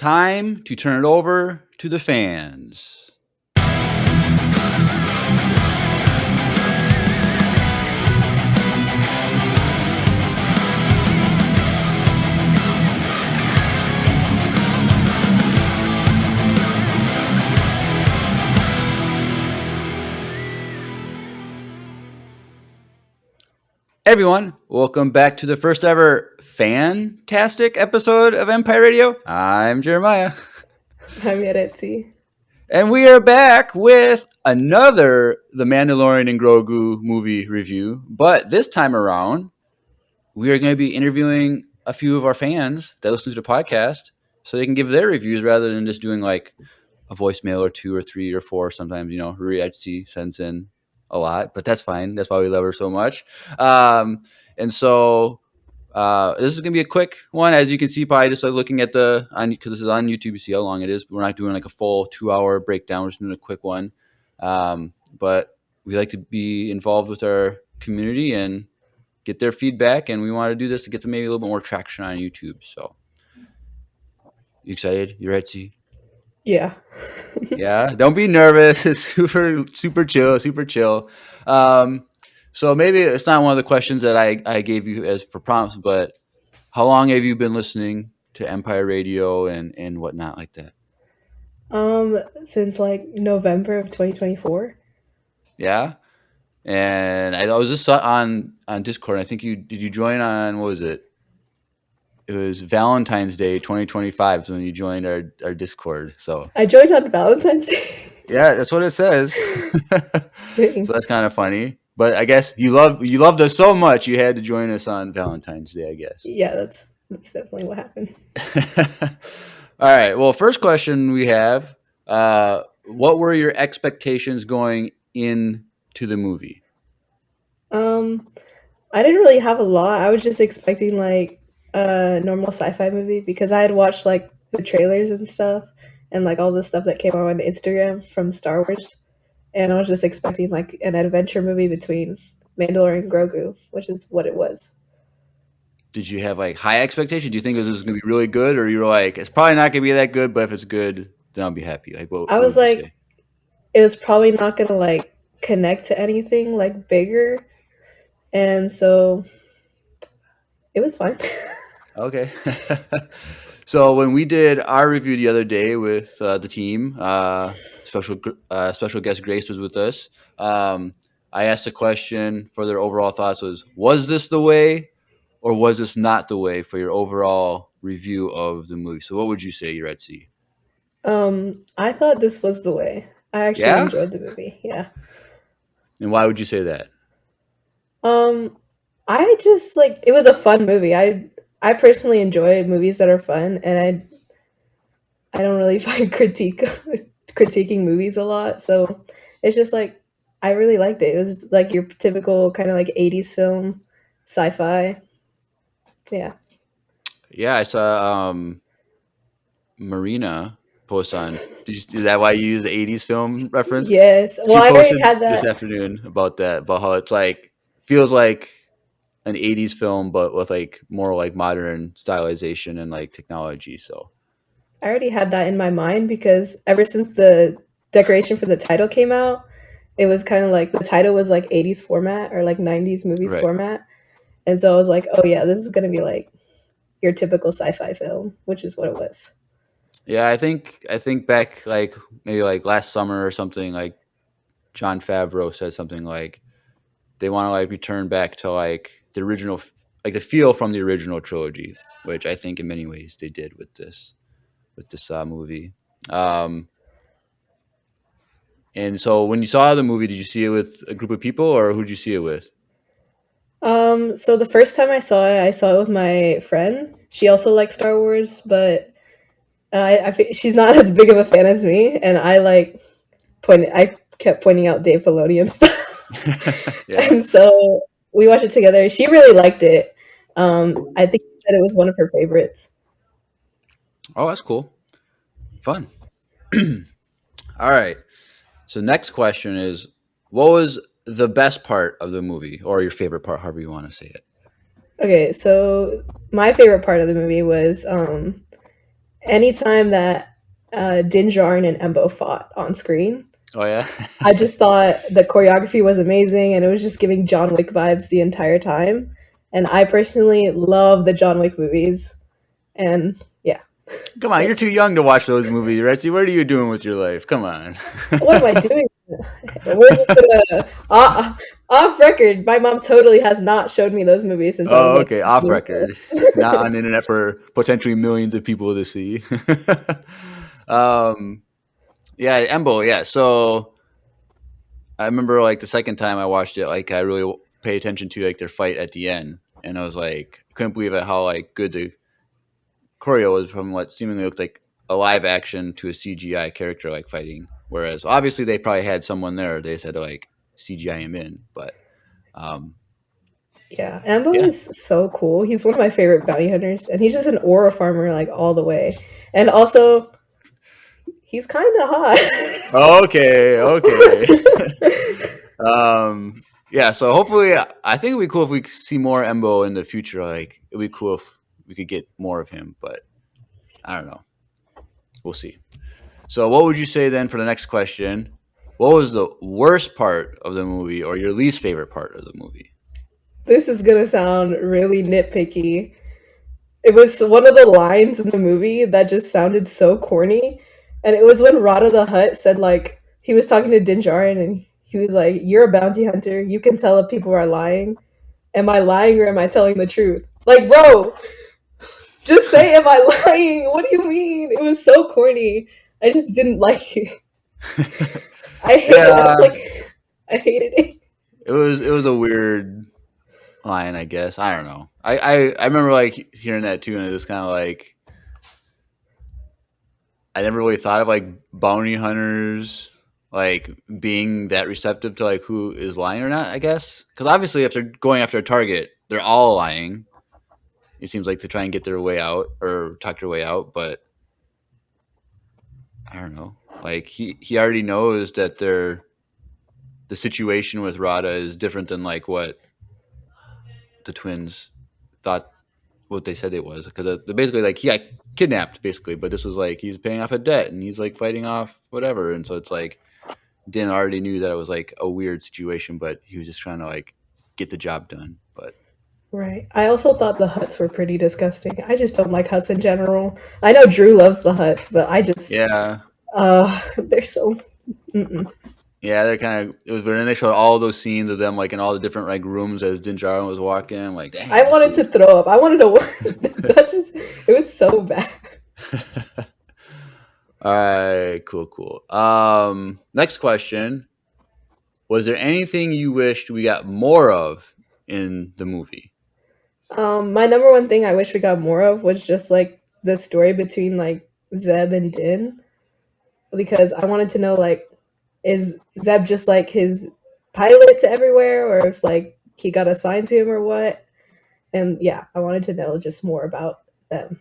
time to turn it over to the fans. Everyone, welcome back to the first ever fantastic episode of Empire Radio. I'm Jeremiah. I'm YARETZI. And we are back with another The Mandalorian and Grogu movie review. But this time around, we are going to be interviewing a few of our fans that listen to the podcast so they can give their reviews rather than just doing like a voicemail or 2 or 3 or 4. Sometimes, YARETZI sends in a lot, but that's fine. That's why we love her so much. And so this is going to be a quick one. As you can see, probably just like looking at because this is on YouTube, you see how long it is. We're not doing like a full 2-hour breakdown. We're just doing a quick one. But we like to be involved with our community and get their feedback. And we want to do this to get to maybe a little bit more traction on YouTube. So you excited? You ready? Yeah. Yeah. Don't be nervous. It's super chill, super chill. So maybe it's not one of the questions that I gave you as for prompts, but how long have you been listening to Empire Radio and whatnot like that? Since like November of 2024. Yeah. And I was just on Discord. I think did you join on, what was it? It was Valentine's Day 2025 when you joined our Discord. So I joined on Valentine's Day. yeah, that's what it says. Dang. So that's kind of funny. But I guess you loved us so much you had to join us on Valentine's Day, I guess. Yeah, that's definitely what happened. All right. Well, first question we have, what were your expectations going into the movie? I didn't really have a lot. I was just expecting like a normal sci-fi movie because I had watched like the trailers and stuff and like all the stuff that came out on Instagram from Star Wars. And I was just expecting like an adventure movie between Mandalorian and Grogu, which is what it was. Did you have like high expectations? Do you think this was going to be really good, or you were like, it's probably not going to be that good, but if it's good, then I'll be happy? Like, I what was would you like, say? it was probably not gonna like connect to anything like bigger, and so it was fine. Okay. So when we did our review the other day with the team, special guest Grace was with us. I asked a question for their overall thoughts: was this the way, or was this not the way for your overall review of the movie? So what would you say, YARETZI? I thought this was the way. I actually Yeah? enjoyed the movie. Yeah. And why would you say that? Um, I just like it was a fun movie. I personally enjoy movies that are fun, and I don't really find critiquing movies a lot. So it's just like I really liked it. It was like your typical kind of like 80s film, sci-fi. Yeah. Yeah, I saw Marina post on. Is that why you use the '80s film reference? Yes. She Well, I already posted had this that. afternoon about how it's like feels like an '80s film, but with like more like modern stylization and like technology. So I already had that in my mind because ever since the decoration for the title came out, it was kind of like the title was like 80s format or like 90s movies right, format. And so I was like, oh yeah, this is going to be like your typical sci-fi film, which is what it was. yeah. I think back like maybe like last summer or something. Like John Favreau said something like they want to like return back to like the original, like the feel from the original trilogy, which I think in many ways they did with this movie. Um, and so when you saw the movie, did you see it with a group of people or who did you see it with? So the first time I saw it with my friend. She also likes Star Wars, but she's not as big of a fan as me, and I kept pointing out Dave Filoni and stuff. Yeah. And so we watched it together. She really liked it. I think she said it was one of her favorites. Oh, that's cool. Fun. All right. So next question is, what was the best part of the movie, or your favorite part, however you want to say it? Okay, so my favorite part of the movie was anytime that Din Djarin and Embo fought on screen, Oh yeah. I just thought the choreography was amazing and it was just giving John Wick vibes the entire time. And I personally love the John Wick movies. And yeah, Come on, you're that's too young to watch those movies, Retsy. What are you doing with your life? Come on. what am I doing? We're just gonna off record. My mom totally has not showed me those movies since I was Oh, like okay. Off 6 years record, not on the internet for potentially millions of people to see. um, yeah, Embo. Yeah. So I remember like the second time I watched it, like I really paid attention to like their fight at the end, and I was like, I couldn't believe it how like good the choreo was from what seemingly looked like a live action to a CGI character like fighting. Whereas obviously they probably had someone there. They just had to like CGI him in, but um, Yeah, Ambo yeah. is so cool. He's one of my favorite bounty hunters, and he's just an aura farmer like all the way. And also, he's kind of hot. Okay, okay. Yeah, so hopefully, I think it'd be cool if we see more Embo in the future. Like, it'd be cool if we could get more of him, but I don't know. We'll see. So, what would you say then for the next question? What was the worst part of the movie, or your least favorite part of the movie? This is gonna sound really nitpicky. It was one of the lines in the movie that just sounded so corny, and it was when Rada the Hutt said like he was talking to Din Djarin and he was like, "You're a bounty hunter. You can tell if people are lying. Am I lying or am I telling the truth?" Like, bro, just say, "Am I lying?" What do you mean? It was so corny. I just didn't like it. I hate it. I was Yeah, like, I hated it. it was a weird line, I guess. I don't know. I remember like hearing that too, and it was kind of like I never really thought of like bounty hunters like being that receptive to like who is lying or not. I guess because obviously if they're going after a target, they're all lying. It seems like to try and get their way out or talk their way out. But I don't know. Like he already knows that the situation with Rada is different than like what the twins thought what they said it was because basically like he got kidnapped basically, but this was like he's paying off a debt and he's like fighting off whatever, and so it's like Dan already knew that it was like a weird situation, but he was just trying to like get the job done. But Right. I also thought the huts were pretty disgusting. I just don't like huts in general. I know Drew loves the huts, but I just yeah, they're so mm-mm. yeah, they're kind of it was. But then they showed all those scenes of them like in all the different like rooms as Din Djarin was walking. I'm like, I dang, this wanted to is. throw up. I wanted to that just it was so bad. All right, cool, cool. Next question: was there anything you wished we got more of in the movie? My number one thing I wish we got more of was just like the story between like Zeb and Din because I wanted to know like is Zeb just like his pilot to everywhere or if like he got assigned to him or what? And yeah, I wanted to know just more about them.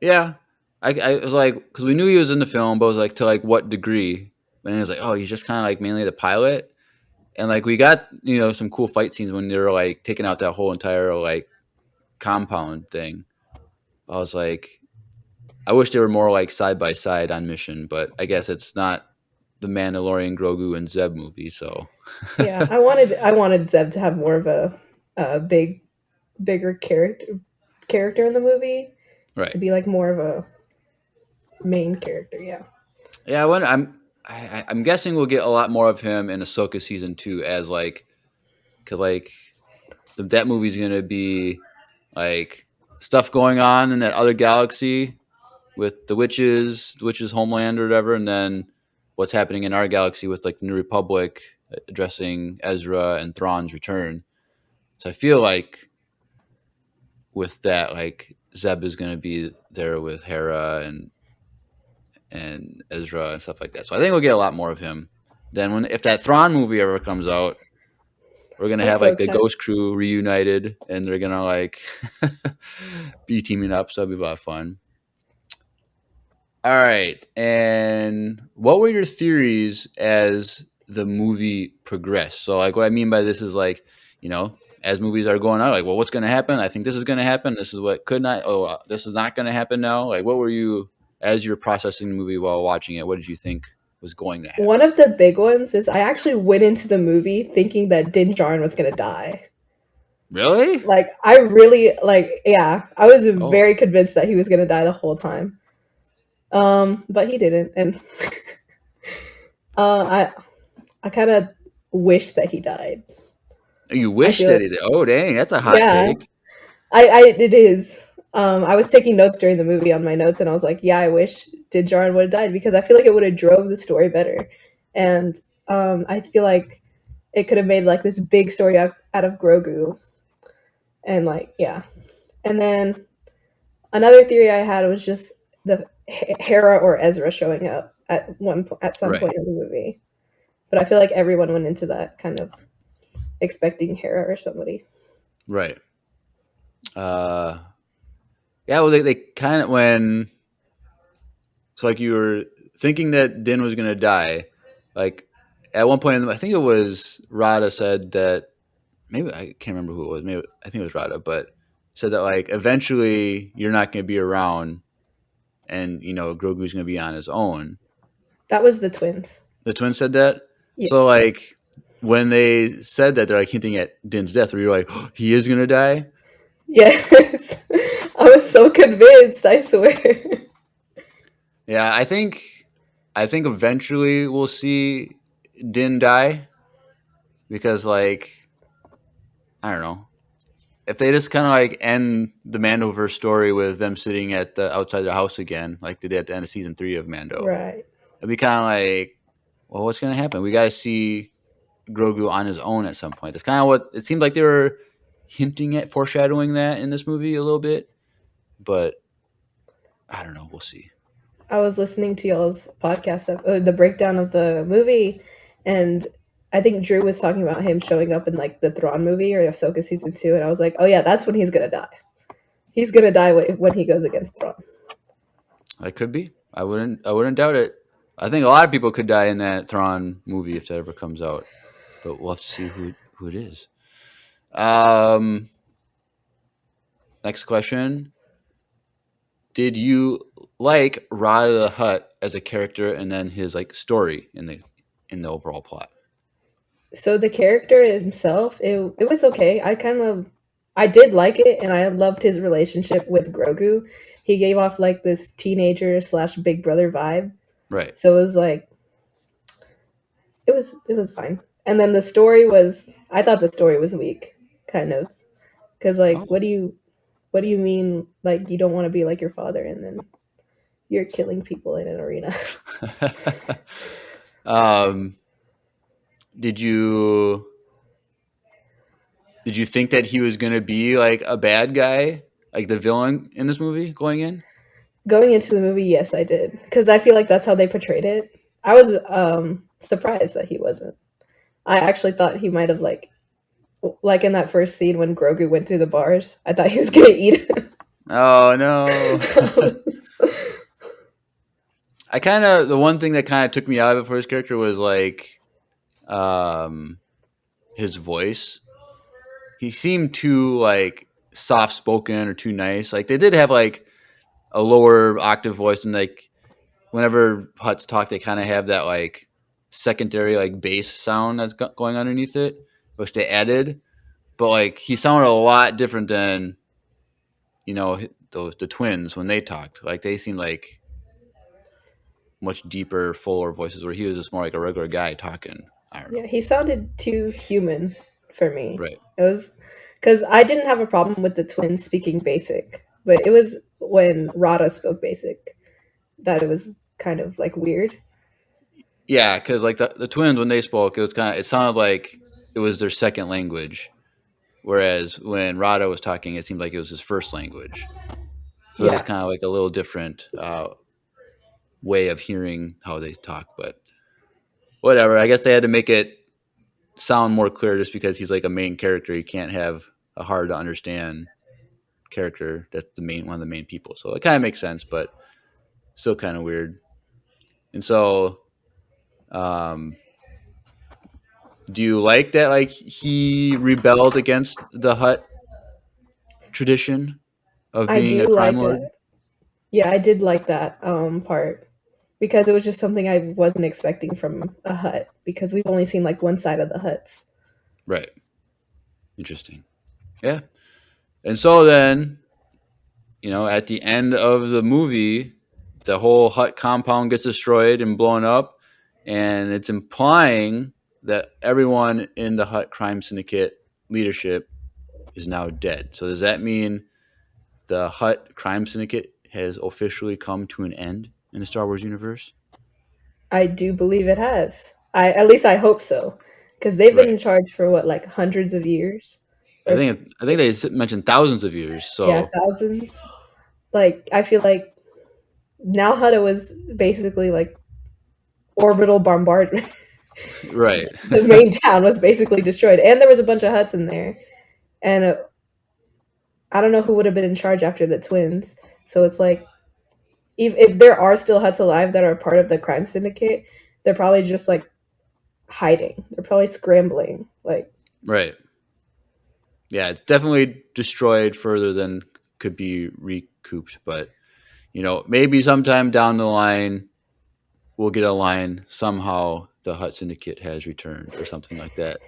Yeah, I was like because we knew he was in the film, but it was like to like what degree? And it was like, oh, he's just kind of like mainly the pilot. And like we got some cool fight scenes when they were like taking out that whole entire like compound thing. I was like, I wish they were more like side by side on mission, but I guess it's not the Mandalorian, Grogu, and Zeb movie, so Yeah, I wanted Zeb to have more of a bigger character in the movie right. to be like more of a main character. Yeah. Yeah, I'm guessing we'll get a lot more of him in Ahsoka season 2 as like because like that movie's gonna be like stuff going on in that other galaxy with the witches' homeland or whatever, and then what's happening in our galaxy with like the New Republic addressing Ezra and Thrawn's return. So I feel like with that, like Zeb is going to be there with Hera and Ezra and stuff like that. So I think we'll get a lot more of him. Then when if that Thrawn movie ever comes out, we're gonna I'm have so like the excited. Ghost Crew reunited, and they're gonna like be teaming up. So that'll be a lot of fun. All right. And what were your theories as the movie progressed? So, like, what I mean by this is like, you know, as movies are going on, like, well, what's going to happen? I think this is going to happen. This is what could not. Oh, this is not going to happen now. Like, what were you as you're processing the movie while watching it? What did you think was going to One happen? of the big ones is I actually went into the movie thinking that Din Djarin was gonna die. Really? Like I really like yeah, I was Oh, very convinced that he was gonna die the whole time. But he didn't, and I kind of wish that he died. you I wish feel that like it. Oh, dang, that's a hot yeah, take. I it is. I was taking notes during the movie on my notes, and I was like, yeah, I wish Din Djarin would have died because I feel like it would have drove the story better, and I feel like it could have made like this big story out of Grogu, and like yeah, and then another theory I had was just the Hera or Ezra showing up at some Right, point in the movie, but I feel like everyone went into that kind of expecting Hera or somebody. right. Uh, yeah. Well, they kind of when it's like you were thinking that Din was going to die. Like at one point, I think it was Rada said that maybe I can't remember who it was. Maybe I think it was Rada, but said that like eventually you're not going to be around, and Grogu's going to be on his own. That was the twins. The twin said that. So Yes. like when they said that, they're like hinting at Din's death. Where you're like, oh, he is going to die. Yes. I was so convinced, I swear. Yeah, I think eventually we'll see Din die because like I don't know if they just kind of like end the Mandoverse story with them sitting at the outside their house again, like they did at the end of season 3 of Mando. Right. It'd be kind of like, well, what's going to happen? We got to see Grogu on his own at some point. That's kind of what it seemed like they were hinting at, foreshadowing that in this movie a little bit. But I don't know. We'll see. I was listening to y'all's podcast, the breakdown of the movie, and I think Drew was talking about him showing up in like the Thrawn movie or Ahsoka season 2, and I was like, oh yeah, that's when he's gonna die. He's gonna die when he goes against Thrawn. It could be. I wouldn't doubt it. I think a lot of people could die in that Thrawn movie if that ever comes out. But we'll have to see who it is. Um, Next question. Did you like Rada the Hutt as a character and then his like story in the overall plot? So the character himself, it was okay. I did like it, and I loved his relationship with Grogu. He gave off like this teenager slash big brother vibe. Right. So it was like it was fine. And then the story was I thought the story was weak, kind of, because like Oh. what do you mean like you don't want to be like your father, and then you're killing people in an arena? um, did you did you think that he was gonna be like a bad guy, like the villain in this movie going in? Going into the movie, yes, I did, because I feel like that's how they portrayed it. I was surprised that he wasn't. I actually thought he might have like in that first scene when Grogu went through the bars. I thought he was gonna eat him. Oh no. I kind of the one thing that kind of took me out of it for his character was like um his voice. He seemed too like soft spoken or too nice. Like they did have like a lower octave voice, and like whenever Huts talk, they kind of have that like secondary like bass sound that's going underneath it, which they added. But like he sounded a lot different than the twins when they talked. Like they seemed like much deeper, fuller voices, where he was just more like a regular guy talking. I don't Yeah, know. he sounded too human for me. Right. It was because I didn't have a problem with the twins speaking basic, but it was when Rada spoke basic that it was kind of like weird. Yeah, because like the twins when they spoke, it sounded like it was their second language, whereas when Rado was talking, it seemed like it was his first language. So it was Yeah, kind of like a little different way of hearing how they talk. But whatever, I guess they had to make it sound more clear just because he's like a main character. You can't have a hard to understand character that's the main one of the main people. So it kind of makes sense, but still kind of weird. And so um, Do you like that? Like he rebelled against the Hut tradition of I being do a crime like lord? it. Yeah, I did like that part because it was just something I wasn't expecting from a hut because we've only seen like one side of the huts. Right. Interesting. Yeah. And so then, at the end of the movie, the whole Hut compound gets destroyed and blown up, and it's implying that everyone in the Hut crime syndicate leadership is now dead. So does that mean the Hut crime syndicate has officially come to an end in the Star Wars universe? I do believe it has. I at least I hope so because they've been Right. in charge for what like hundreds of years or I think they mentioned thousands of years. yeah, So thousands. Like I feel like now Hutta was basically like orbital bombardment. right, The main town was basically destroyed, and there was a bunch of huts in there. And I don't know who would have been in charge after the twins. So it's like if there are still huts alive that are part of the crime syndicate, they're probably just like hiding. They're probably scrambling. Like right. Yeah, it's definitely destroyed further than could be recouped. But maybe sometime down the line we'll get a line somehow the Hut Syndicate has returned or something like that.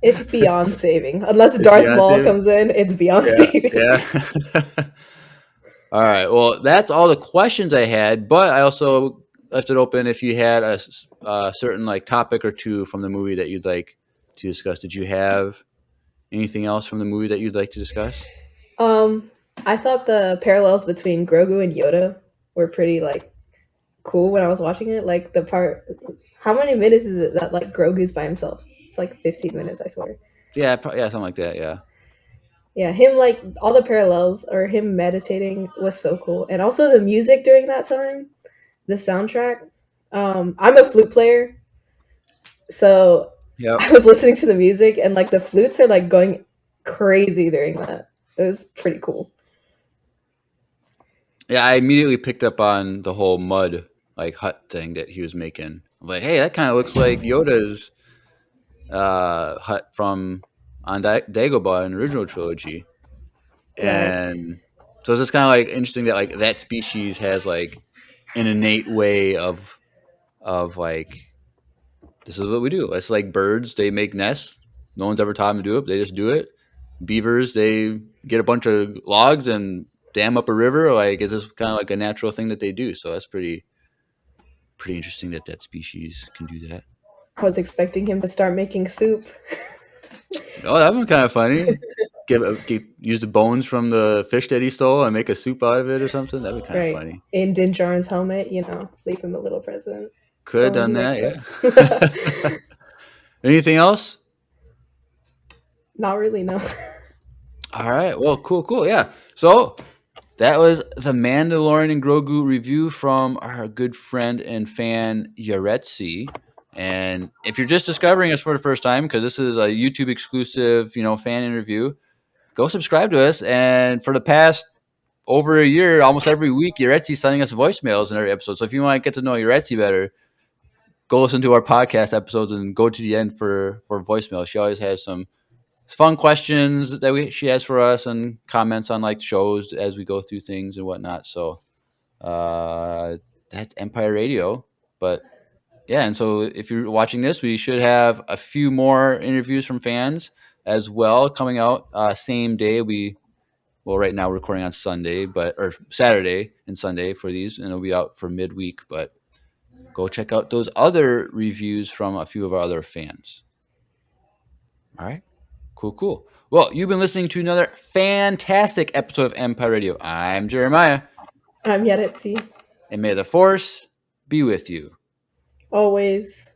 it's beyond saving. Unless It's Darth beyond Maul saving. comes in, it's beyond Yeah, saving. yeah. All right. Well, that's all the questions I had, but I also left it open if you had a certain like topic or two from the movie that you'd like to discuss. Did you have anything else from the movie that you'd like to discuss? Um, I thought the parallels between Grogu and Yoda were pretty like cool when I was watching it. Like the part, how many minutes is it that like Grogu's by himself? It's like 15 minutes, I swear. Yeah, yeah, something like that. Yeah, Yeah, him like all the parallels or him meditating was so cool, and also the music during that time, the soundtrack. I'm a flute player, so yep. I was listening to the music, and like the flutes are like going crazy during that. It was pretty cool. Yeah, I immediately picked up on the whole mud like hut thing that he was making. I'm like, hey, that kind of looks like Yoda's hut from on Dagobah in the original trilogy. Right. And so it's just kind of like interesting that like that species has like an innate way of like this is what we do. It's like birds; they make nests. No one's ever taught them to do it. They just do it. Beavers, they get a bunch of logs and dam up a river. Like, is this kind of like a natural thing that they do? So that's pretty interesting that that species can do that. I was expecting him to start making soup. Oh, that would be kind of funny. Use the bones from the fish that he stole and make a soup out of it or something. That'd be kind of Right. funny. In Din Djarin's helmet, leave him a little present Could for have when done he that, wakes yeah. up. Anything else? Not really, no. All right. Well, cool, cool. Yeah. So that was the Mandalorian and Grogu review from our good friend and fan YARETZI. And if you're just discovering us for the first time, because this is a YouTube exclusive, fan interview, go subscribe to us. And for the past over a year, almost every week, YARETZI's sending us voicemails in every episode. So if you want to get to know YARETZI better, go listen to our podcast episodes and go to the end for voicemail. She always has some fun questions that she has for us and comments on like shows as we go through things and whatnot. So uh, that's Empire Radio. But yeah, and so if you're watching this, we should have a few more interviews from fans as well coming out same day. Right now we're recording on Sunday, or Saturday and Sunday for these, and it'll be out for midweek. But go check out those other reviews from a few of our other fans. All right. Cool, cool. Well, you've been listening to another fantastic episode of Empire Radio. I'm Jeremiah, I'm Yaretsi. and may the Force be with you. Always.